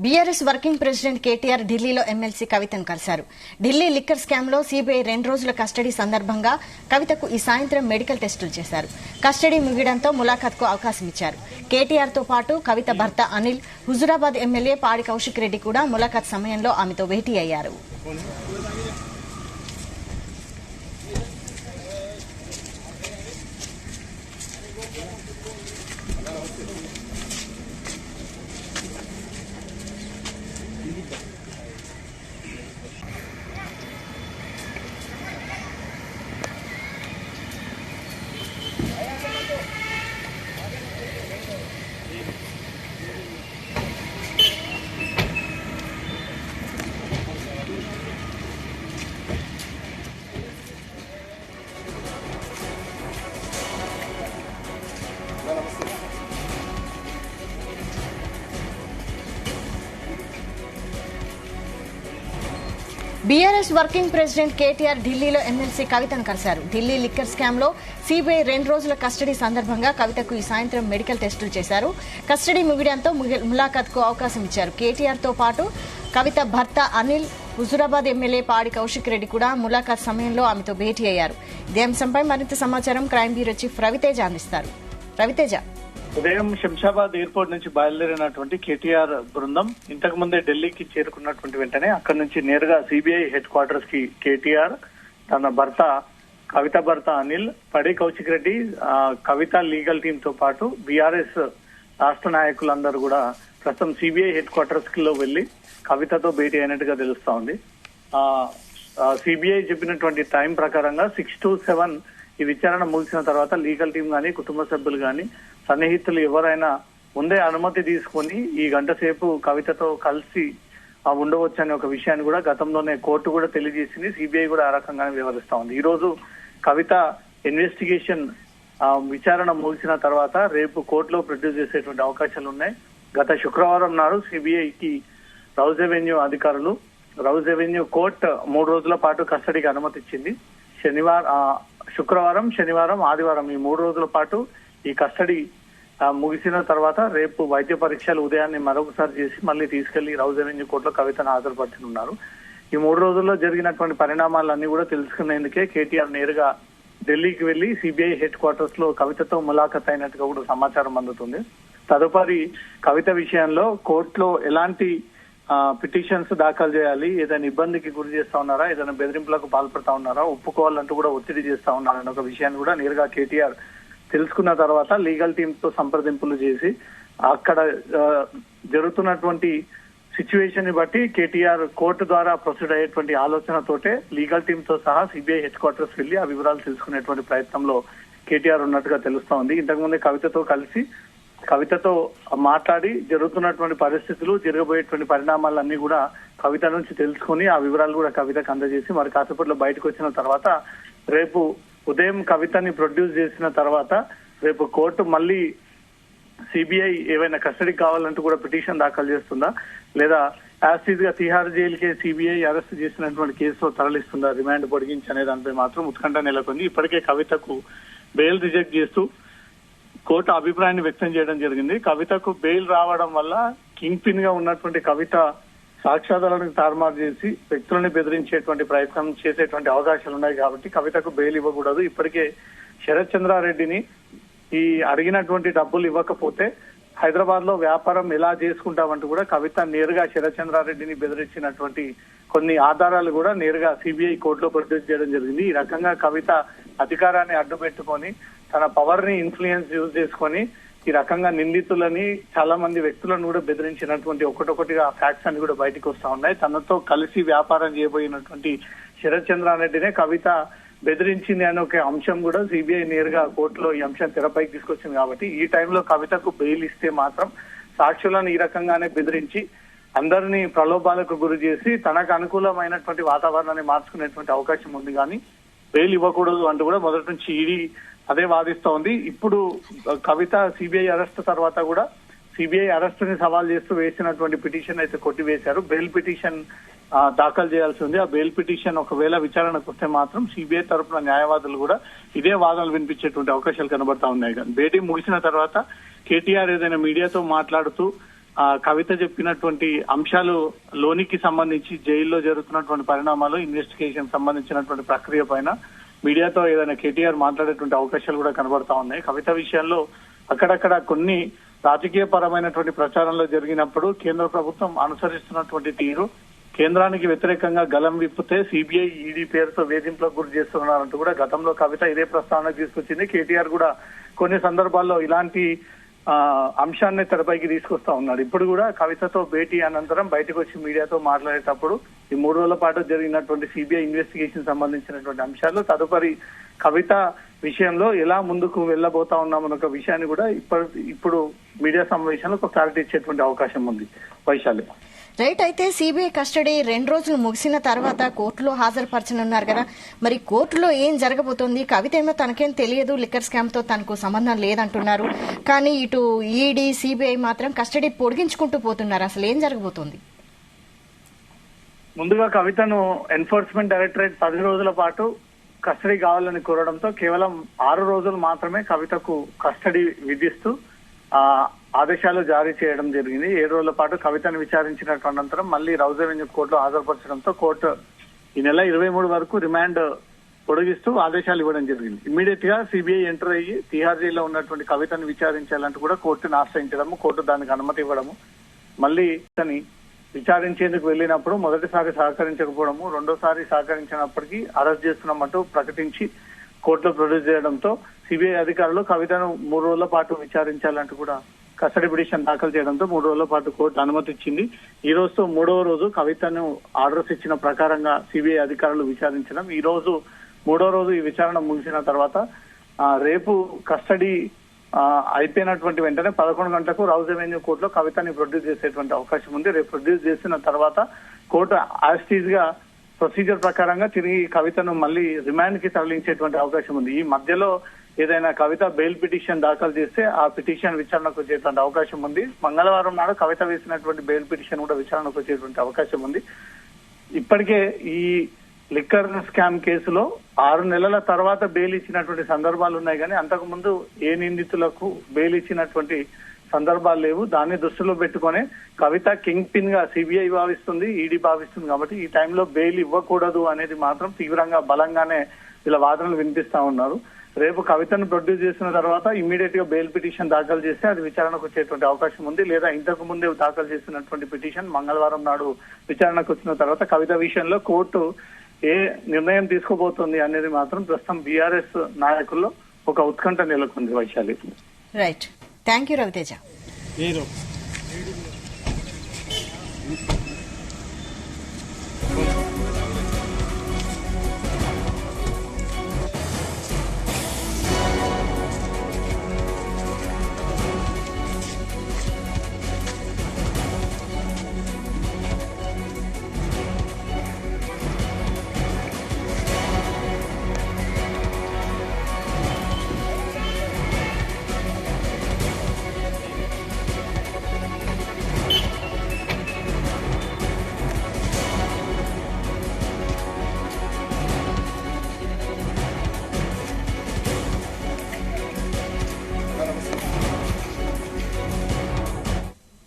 BRS working president KTR ఢిల్లీలో MLC కవితను కలిశారు. ఢిల్లీ లిక్కర్ స్కామ్ లో సీబీఐ 2 రోజుల కస్టడీ సందర్భంగా కవితకు ఈ సాయంత్రం మెడికల్ టెస్టులు చేశారు. కస్టడీ ముగియడంతో ములాఖాత్కు అవకాశం ఇచ్చారు. కేటీఆర్ తో పాటు కవిత భర్త అనిల్, హుజురాబాద్ ఎమ్మెల్యే పాడి కౌశిక్ రెడ్డి కూడా ములాఖాత్ సమయంలో ఆమెతో భేటీ అయ్యారు. బీఆర్ఎస్ వర్కింగ్ ప్రెసిడెంట్ కేటీఆర్ ఢిల్లీలో ఎమ్మెల్సీ కవితను కలిశారు. ఢిల్లీ లిక్కర్ స్కామ్ లో సీబీఐ 2 రోజుల కస్టడీ సందర్భంగా కవితకు ఈ సాయంత్రం మెడికల్ టెస్టులు చేశారు. కస్టడీ ముగియడంతో ములాఖాత్కు అవకాశం ఇచ్చారు. కేటీఆర్ తో పాటు కవిత భర్త అనిల్, హుజురాబాద్ ఎమ్మెల్యే పాడి కౌశిక్ రెడ్డి కూడా ములాఖాత్ సమయంలో ఆమెతో భేటీ అయ్యారు. ఇదే అంశంపై మరింత సమాచారం క్రైమ్ బ్యూరో చీఫ్ రవితేజ అందిస్తారు. రవితేజ, ఉదయం శంషాబాద్ ఎయిర్పోర్ట్ నుంచి బయలుదేరినటువంటి కేటీఆర్ బృందం ఇంతకు ముందే ఢిల్లీకి చేరుకున్నటువంటి వెంటనే అక్కడి నుంచి నేరుగా సిబిఐ హెడ్ క్వార్టర్స్ కి కేటీఆర్, తన భర్త కవిత భర్త అనిల్, పడి కౌశిక్ రెడ్డి, కవిత లీగల్ టీమ్ తో పాటు బీఆర్ఎస్ రాష్ట్ర నాయకులందరూ కూడా ప్రస్తుతం సిబిఐ హెడ్ క్వార్టర్స్ లో వెళ్లి కవితతో భేటీ అయినట్టుగా తెలుస్తా ఉంది. సిబిఐ చెప్పినటువంటి టైం ప్రకారంగా 6 to 7 ఈ విచారణ ముగిసిన తర్వాత లీగల్ టీం గాని, కుటుంబ సభ్యులు గాని, సన్నిహితులు ఎవరైనా ముందే అనుమతి తీసుకుని ఈ గంట సేపు కవితతో కలిసి ఉండవచ్చు అనే ఒక విషయాన్ని కూడా గతంలోనే కోర్టు కూడా తెలియజేసింది. సిబిఐ కూడా ఆ రకంగానే వ్యవహరిస్తా ఉంది. ఈ రోజు కవిత ఇన్వెస్టిగేషన్ విచారణ ముగిసిన తర్వాత రేపు కోర్టులో ప్రొడ్యూస్ చేసేటువంటి అవకాశాలు ఉన్నాయి. గత శుక్రవారం నాడు సిబిఐకి రౌజ్ రెవెన్యూ అధికారులు, రౌజ్ రెవెన్యూ కోర్టు 3 రోజుల పాటు కస్టడీకి అనుమతి ఇచ్చింది. శుక్రవారం, శనివారం, ఆదివారం ఈ 3 రోజుల పాటు ఈ కస్టడీ ముగిసిన తర్వాత రేపు వైద్య పరీక్షలు ఉదయాన్నే మరొకసారి చేసి మళ్ళీ తీసుకెళ్లి రౌజ్ రెవెన్యూ కోర్టులో కవితను హాజరుపరచనున్నారు. ఈ 3 రోజుల్లో జరిగినటువంటి పరిణామాలన్నీ కూడా తెలుసుకునేందుకే కేటీఆర్ నేరుగా ఢిల్లీకి వెళ్లి సిబిఐ హెడ్ క్వార్టర్స్ లో కవితతో ములాఖత్ అయినట్టుగా కూడా సమాచారం అందుతుంది. తదుపరి కవిత విషయంలో కోర్టులో ఎలాంటి పిటిషన్స్ దాఖలు చేయాలి, ఏదైనా ఇబ్బందికి గురి చేస్తా ఉన్నారా, ఏదైనా బెదిరింపులకు పాల్పడతా ఉన్నారా, ఒప్పుకోవాలంటూ కూడా ఒత్తిడి చేస్తా ఉన్నారన్న ఒక విషయాన్ని కూడా నేరుగా కేటీఆర్ తెలుసుకున్న తర్వాత లీగల్ టీమ్ తో సంప్రదింపులు చేసి అక్కడ జరుగుతున్నటువంటి సిచ్యువేషన్ ని బట్టి కేటీఆర్ కోర్టు ద్వారా ప్రొసీడ్ అయ్యేటువంటి ఆలోచనతోటే లీగల్ టీమ్ తో సహా సిబిఐ హెడ్ క్వార్టర్స్ వెళ్లి ఆ వివరాలు తెలుసుకునేటువంటి ప్రయత్నంలో కేటీఆర్ ఉన్నట్టుగా తెలుస్తా ఉంది. ఇంతకుముందే కవితతో కలిసి కవితతో మాట్లాడి జరుగుతున్నటువంటి పరిస్థితులు, జరగబోయేటువంటి పరిణామాలన్నీ కూడా కవిత నుంచి తెలుసుకుని ఆ వివరాలు కూడా కవితకు అందజేసి మరి కాసేపట్లో బయటకు వచ్చిన తర్వాత రేపు ఉదయం కవితని ప్రొడ్యూస్ చేసిన తర్వాత రేపు కోర్టు మళ్ళీ సిబిఐ ఏవైనా కస్టడీ కావాలంటూ కూడా పిటిషన్ దాఖలు చేస్తుందా, లేదా యాసిడ్ గా తిహార్ జైలుకే సిబిఐ అరెస్ట్ చేసినటువంటి కేసులో తరలిస్తుందా, రిమాండ్ పొడిగించి అనే దానిపై మాత్రం ఉత్కంఠ నెలకొంది. ఇప్పటికే కవితకు బెయిల్ రిజెక్ట్ చేస్తూ కోర్టు అభిప్రాయాన్ని వ్యక్తం చేయడం జరిగింది. కవితకు బెయిల్ రావడం వల్ల కింగ్ పిన్ గా ఉన్నటువంటి కవిత సాక్ష్యాధారాలను తారుమారు చేసి వ్యక్తులను బెదిరించేటువంటి ప్రయత్నం చేసేటువంటి అవకాశాలు ఉన్నాయి కాబట్టి కవితకు బెయిల్ ఇవ్వకూడదు. ఇప్పటికే శరత్ చంద్రారెడ్డిని ఈ అడిగినటువంటి డబ్బులు ఇవ్వకపోతే హైదరాబాద్ లో వ్యాపారం ఎలా చేసుకుంటామంటూ కూడా కవిత నేరుగా శరత్ చంద్రారెడ్డిని బెదిరించినటువంటి కొన్ని ఆధారాలు కూడా నేరుగా సిబిఐ కోర్టులో ప్రొడ్యూస్ చేయడం జరిగింది. ఈ రకంగా కవిత అధికారాన్ని అడ్డు పెట్టుకొని తన పవర్ ని ఇన్ఫ్లుయెన్స్ యూజ్ చేసుకొని ఈ రకంగా నిందితులని, చాలా మంది వ్యక్తులను కూడా బెదిరించినటువంటి ఒకటొకటిగా ఫ్యాక్ట్స్ అన్ని కూడా బయటకు వస్తా ఉన్నాయి. తనతో కలిసి వ్యాపారం చేయబోయినటువంటి శరత్ చంద్రారెడ్డినే కవిత బెదిరించింది అనే ఒక అంశం కూడా సిబిఐ నేరుగా కోర్టులో ఈ అంశం తెరపైకి తీసుకొచ్చింది. కాబట్టి ఈ టైంలో కవితకు బెయిల్ ఇస్తే మాత్రం సాక్షులను ఈ రకంగానే బెదిరించి అందరినీ ప్రలోభాలకు గురి చేసి తనకు అనుకూలమైనటువంటి వాతావరణాన్ని మార్చుకునేటువంటి అవకాశం ఉంది. కానీ బెయిల్ ఇవ్వకూడదు అంటూ కూడా మొదటి నుంచి ఈడీ అదే వాదిస్తా ఉంది. ఇప్పుడు కవిత సిబిఐ అరెస్ట్ తర్వాత కూడా సిబిఐ అరెస్ట్ ని సవాల్ చేస్తూ వేసినటువంటి పిటిషన్ అయితే కొట్టివేశారు. బెయిల్ పిటిషన్ దాఖలు చేయాల్సి ఉంది. ఆ బెయిల్ పిటిషన్ ఒకవేళ విచారణకు వస్తే మాత్రం సిబిఐ తరఫున న్యాయవాదులు కూడా ఇదే వాదనలు వినిపించేటువంటి అవకాశాలు కనబడతా ఉన్నాయి. కానీ భేటీ ముగిసిన తర్వాత కేటీఆర్ ఏదైనా మీడియాతో మాట్లాడుతూ కవిత చెప్పినటువంటి అంశాలు లోనికి సంబంధించి జైల్లో జరుగుతున్నటువంటి పరిణామాలు, ఇన్వెస్టిగేషన్ సంబంధించినటువంటి ప్రక్రియ పైన మీడియాతో ఏదైనా కేటీఆర్ మాట్లాడేటువంటి అవకాశాలు కూడా కనబడతా ఉన్నాయి. కవిత విషయంలో అక్కడక్కడ కొన్ని రాజకీయ పరమైనటువంటి ప్రచారంలో జరిగినప్పుడు కేంద్ర ప్రభుత్వం అనుసరిస్తున్నటువంటి తీరు, కేంద్రానికి వ్యతిరేకంగా గలం విప్పితే సిబిఐ, ఈడీ పేరుతో వేధింపులకు గురి చేస్తున్నారంటూ కూడా గతంలో కవిత ఇదే ప్రస్తావన తీసుకొచ్చింది. కేటీఆర్ కూడా కొన్ని సందర్భాల్లో ఇలాంటి అంశాన్ని తెరపైకి తీసుకొస్తా ఉన్నాడు. ఇప్పుడు కూడా కవితతో భేటీ అనంతరం బయటకు వచ్చి మీడియాతో మాట్లాడేటప్పుడు ఈ 3 రోజుల పాటు జరిగినటువంటి సిబిఐ ఇన్వెస్టిగేషన్ సంబంధించినటువంటి అంశాలు, తదుపరి కవిత విషయంలో ఎలా ముందుకు వెళ్లబోతా ఉన్నామన్న ఒక విషయాన్ని కూడా ఇప్పుడు మీడియా సమావేశంలో ఒక క్లారిటీ ఇచ్చేటువంటి అవకాశం ఉంది. వైశాలి రైట్. అయితే సిబిఐ కస్టడీ 2 రోజులు ముగిసిన తర్వాత కోర్టులో హాజరుపరచనున్నారు కదా, మరి కోర్టులో ఏం జరగబోతోంది? కవిత ఏమో తనకేం తెలియదు, లిక్కర్ స్కామ్ తో తనకు సంబంధం లేదంటున్నారు. కానీ ఇటు ఈడీ, సిబిఐ మాత్రం కస్టడీ పొడిగించుకుంటూ పోతున్నారు. అసలు ఏం జరగబోతోంది? ముందుగా కవితను ఎన్ఫోర్స్మెంట్ డైరెక్టరేట్ 10 రోజుల పాటు కస్టడీ కావాలని కోరడంతో కేవలం 6 రోజులు మాత్రమే కవితకు కస్టడీ విధిస్తూ ఆదేశాలు జారీ చేయడం జరిగింది. 7 రోజుల పాటు కవితను విచారించినట్టు అనంతరం మళ్ళీ రౌజ్ అవెన్యూ కోర్టులో హాజరుపరచడంతో కోర్టు ఈ నెల 23 వరకు రిమాండ్ పొడిగిస్తూ ఆదేశాలు ఇవ్వడం జరిగింది. ఇమ్మీడియట్ గా సిబిఐ ఎంటర్ అయ్యి తిహార్ జైల్లో ఉన్నటువంటి కవితను విచారించాలంటూ కూడా కోర్టును ఆశ్రయించడము, కోర్టు దానికి అనుమతి ఇవ్వడము, మళ్ళీ తని విచారించేందుకు వెళ్లినప్పుడు మొదటిసారి సహకరించకపోవడము, రెండోసారి సహకరించినప్పటికీ అరెస్ట్ చేస్తున్నామంటూ ప్రకటించి కోర్టులో ప్రొడ్యూస్ చేయడంతో సిబిఐ అధికారులు కవితను 3 రోజుల పాటు విచారించాలంటూ కూడా కస్టడీ పిటిషన్ దాఖలు చేయడంతో 3 రోజుల పాటు కోర్టు అనుమతి ఇచ్చింది. ఈ రోజుతో 3వ రోజు కవితను ఆర్డర్స్ ఇచ్చిన ప్రకారంగా సిబిఐ అధికారులు విచారించడం. ఈ రోజు 3వ రోజు ఈ విచారణ ముగిసిన తర్వాత రేపు కస్టడీ అయిపోయినటువంటి వెంటనే 11 గంటలకు రౌజ్ అవెన్యూ కోర్టులో కవితని ప్రొడ్యూస్ చేసేటువంటి అవకాశం ఉంది. రేపు ప్రొడ్యూస్ చేసిన తర్వాత కోర్టు యాస్టీజ్ గా ప్రొసీజర్ ప్రకారంగా తిరిగి కవితను మళ్ళీ రిమాండ్ కి తరలించేటువంటి అవకాశం ఉంది. ఈ మధ్యలో ఏదైనా కవిత బెయిల్ పిటిషన్ దాఖలు చేస్తే ఆ పిటిషన్ విచారణకు వచ్చేటువంటి అవకాశం ఉంది. మంగళవారం నాడు కవిత వేసినటువంటి బెయిల్ పిటిషన్ కూడా విచారణకు వచ్చేటువంటి అవకాశం ఉంది. ఇప్పటికే ఈ లిక్కర్ స్కామ్ కేసులో 6 నెలల తర్వాత బెయిల్ ఇచ్చినటువంటి సందర్భాలు ఉన్నాయి, కానీ అంతకు ముందు ఏ నిందితులకు బెయిల్ ఇచ్చినటువంటి సందర్భాలు లేవు. దాన్ని దృష్టిలో పెట్టుకునే కవిత కింగ్ పిన్ గా సిబిఐ భావిస్తుంది, ఈడీ భావిస్తుంది. కాబట్టి ఈ టైంలో బెయిల్ ఇవ్వకూడదు అనేది మాత్రం తీవ్రంగా బలంగానే వీళ్ళ వాదనలు వినిపిస్తా ఉన్నారు. రేపు కవితను ప్రొడ్యూస్ చేసిన తర్వాత ఇమ్మీడియట్ గా బెయిల్ పిటిషన్ దాఖలు చేస్తే అది విచారణకు వచ్చేటువంటి అవకాశం ఉంది. లేదా ఇంతకు ముందే దాఖలు చేసినటువంటి పిటిషన్ మంగళవారం నాడు విచారణకు వచ్చిన తర్వాత కవిత విషయంలో కోర్టు ఏ నిర్ణయం తీసుకోబోతోంది అనేది మాత్రం ప్రస్తుతం బీఆర్ఎస్ నాయకుల్లో ఒక ఉత్కంఠ నెలకొంది. Vaishali right. Thank you Raviteja.